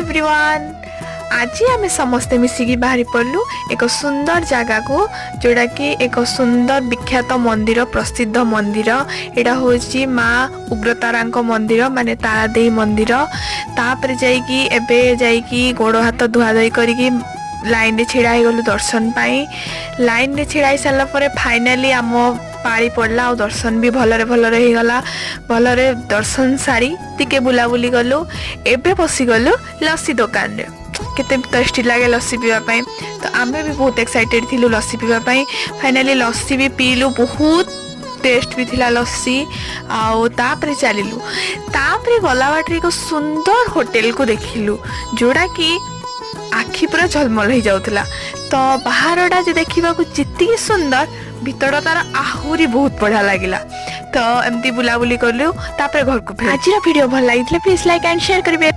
Everyone, आज आम समस्ते मिसिकी बाहरी पड़लु एक सुंदर जगह को जोड़ा कि एक सुंदर विख्यात मंदिर प्रसिद्ध मंदिर एटा होची माँ उग्रतारा मंदिर माने तारादेई मंदिर। तापर जाइकी एबे जाइकी गोड़ हाथ धुआ धुई करिकी लाइन रे छिड़ा हो गलु दर्शन पाई। लाइन रे छिड़ा सारा पर फाइनाली आम पारी पड़ला और दर्शन भी भलरे भलरे हो गला। भलरे दर्शन सारी टिके बुलाबुली गलु। एबे बसी गलु लस्सी दुकान रे। केते टेस्टी लगे लस्सी पीवा पाई, तो आमे भी बहुत एक्साइटेड थिलु लस्सी पीवा पाई। फाइनाली लस्सी भी पीलु, बहुत टेस्ट भी थिला लस्सी। आउ तापरे चलिलु, तापरे गला बाटरे एक सुंदर होटल को देखिलु जोड़ा कि आखि पूरा झलमल हो जाउथला। तो बाहरटा जे देखा जितनी सुंदर भीतर तार आहुरी बहुत बढ़िया लगिला। तो एमती बुलाबुली करलु, तापरे घर को। आज वीडियो भल लगी प्लीज लाइक एंड शेयर करिवे।